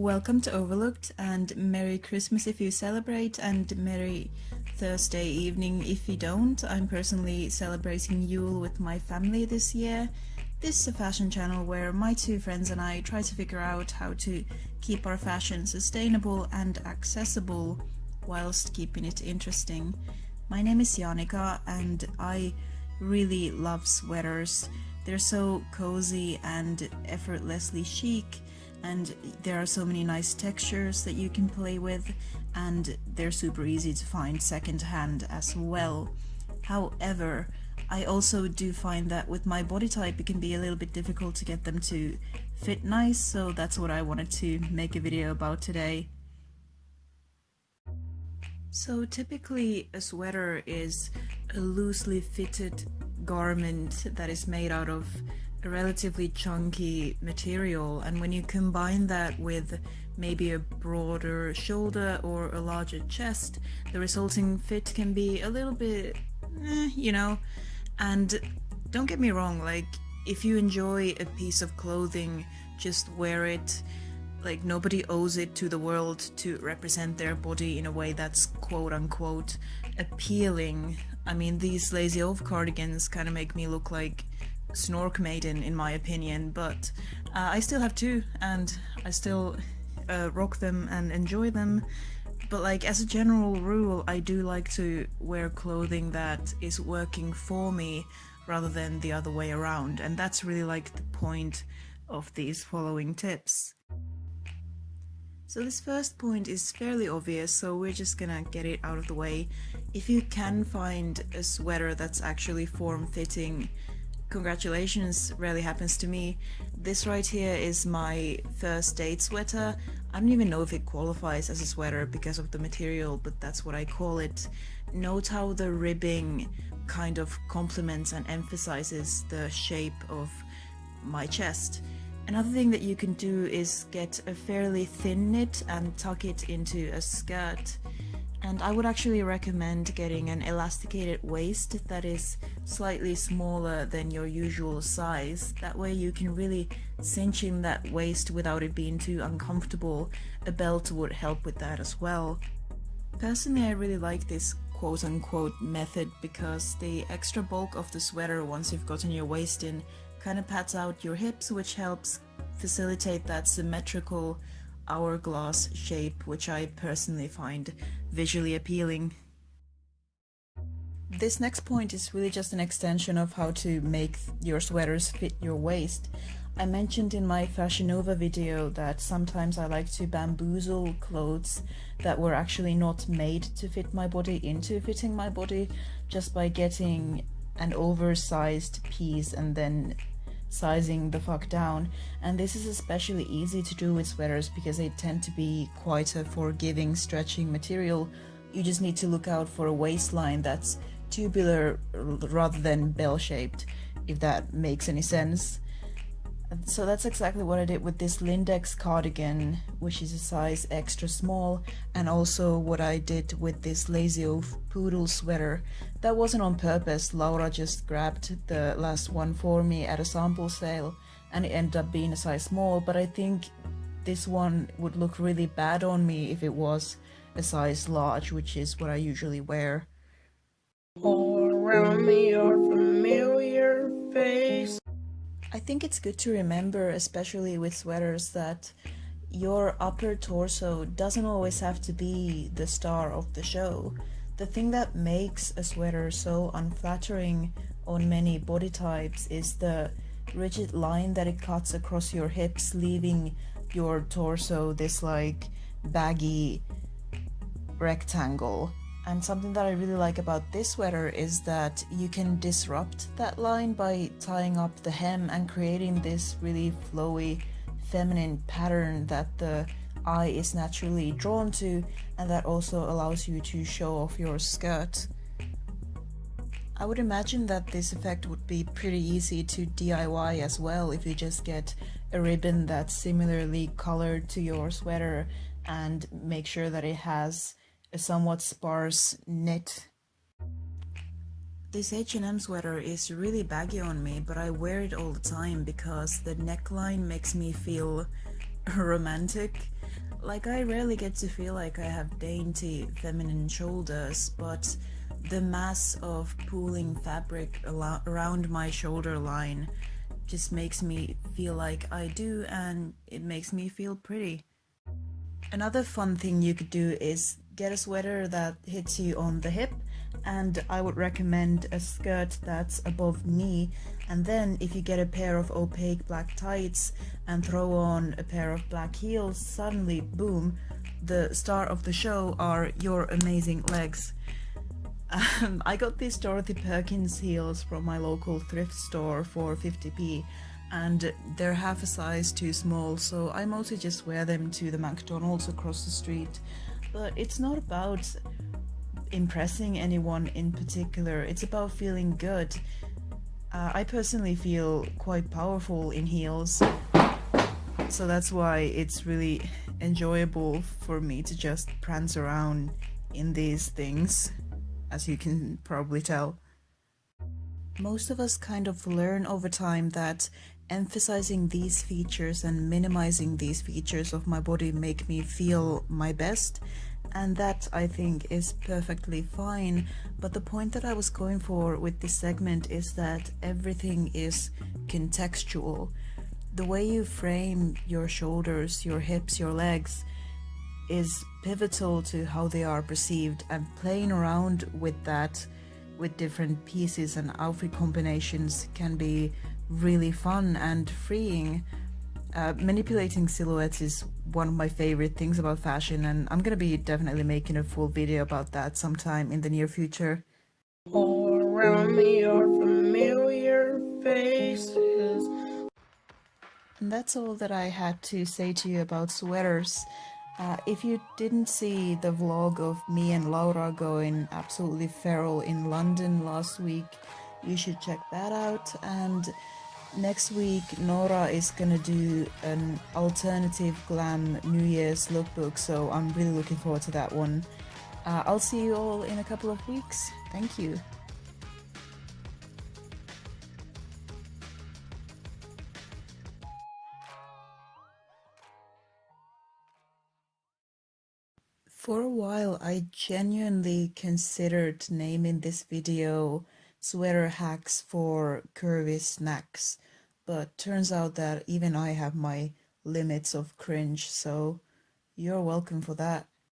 Welcome to Overlooked, and Merry Christmas if you celebrate, and Merry Thursday evening if you don't. I'm personally celebrating Yule with my family this year. This is a fashion channel where my two friends and I try to figure out how to keep our fashion sustainable and accessible whilst keeping it interesting. My name is Janika and I really love sweaters. They're so cozy and effortlessly chic, and there are so many nice textures that you can play with, and they're super easy to find secondhand as well. However, I also do find that with my body type it can be a little bit difficult to get them to fit nice, so that's what I wanted to make a video about today. So typically a sweater is a loosely fitted garment that is made out of a relatively chunky material, and when you combine that with maybe a broader shoulder or a larger chest, the resulting fit can be a little bit and don't get me wrong, like, if you enjoy a piece of clothing, just wear it. Like, nobody owes it to the world to represent their body in a way that's quote-unquote appealing. I mean, these lazy oaf cardigans kind of make me look like Snork Maiden in my opinion, but I still have two, and I still rock them and enjoy them. But like, as a general rule, I do like to wear clothing that is working for me rather than the other way around, and that's really like the point of these following tips. So this first point is fairly obvious, so we're just gonna get it out of the way. If you can find a sweater that's actually form-fitting, congratulations, rarely happens to me. This right here is my first date sweater. I don't even know if it qualifies as a sweater because of the material, but that's what I call it. Note how the ribbing kind of complements and emphasizes the shape of my chest. Another thing that you can do is get a fairly thin knit and tuck it into a skirt. And I would actually recommend getting an elasticated waist that is slightly smaller than your usual size. That way you can really cinch in that waist without it being too uncomfortable. A belt would help with that as well. Personally, I really like this quote-unquote method because the extra bulk of the sweater, once you've gotten your waist in, kind of pads out your hips, which helps facilitate that symmetrical hourglass shape, which I personally find visually appealing. This next point is really just an extension of how to make your sweaters fit your waist. I mentioned in my Fashion Nova video that sometimes I like to bamboozle clothes that were actually not made to fit my body into fitting my body, just by getting an oversized piece and then sizing the fuck down. And this is especially easy to do with sweaters because they tend to be quite a forgiving, stretching material. You just need to look out for a waistline that's tubular rather than bell-shaped, if that makes any sense. So that's exactly what I did with this Lindex cardigan, which is a size extra small, and also what I did with this Lazy Oaf poodle sweater. That wasn't on purpose. Laura just grabbed the last one for me at a sample sale, and it ended up being a size small, but I think this one would look really bad on me if it was a size large, which is what I usually wear. All around me your familiar face. I think it's good to remember, especially with sweaters, that your upper torso doesn't always have to be the star of the show. The thing that makes a sweater so unflattering on many body types is the rigid line that it cuts across your hips, leaving your torso this like baggy rectangle. And something that I really like about this sweater is that you can disrupt that line by tying up the hem and creating this really flowy, feminine pattern that the eye is naturally drawn to, and that also allows you to show off your skirt. I would imagine that this effect would be pretty easy to DIY as well if you just get a ribbon that's similarly colored to your sweater and make sure that it has a somewhat sparse knit. This H&M sweater is really baggy on me, but I wear it all the time because the neckline makes me feel romantic. Like, I rarely get to feel like I have dainty feminine shoulders, but the mass of pooling fabric around my shoulder line just makes me feel like I do, and it makes me feel pretty. Another fun thing you could do is get a sweater that hits you on the hip, and I would recommend a skirt that's above knee, and then if you get a pair of opaque black tights and throw on a pair of black heels, suddenly, boom, the star of the show are your amazing legs. I got these Dorothy Perkins heels from my local thrift store for 50p, and they're half a size too small, so I mostly just wear them to the McDonald's across the street. But it's not about impressing anyone in particular, it's about feeling good. I personally feel quite powerful in heels, so that's why it's really enjoyable for me to just prance around in these things, as you can probably tell. Most of us kind of learn over time that emphasizing these features and minimizing these features of my body make me feel my best, and that I think is perfectly fine. But the point that I was going for with this segment is that everything is contextual. The way you frame your shoulders, your hips, your legs is pivotal to how they are perceived, and playing around with that with different pieces and outfit combinations can be really fun and freeing. Manipulating silhouettes is one of my favorite things about fashion, and I'm gonna be definitely making a full video about that sometime in the near future. All around me are familiar faces. And that's all that I had to say to you about sweaters. If you didn't see the vlog of me and Laura going absolutely feral in London last week, you should check that out. And next week, Nora is gonna do an alternative glam New Year's lookbook, so I'm really looking forward to that one. I'll see you all in a couple of weeks. Thank you. For a while, I genuinely considered naming this video Sweater Hacks for Curvy Snacks, but turns out that even I have my limits of cringe, so you're welcome for that.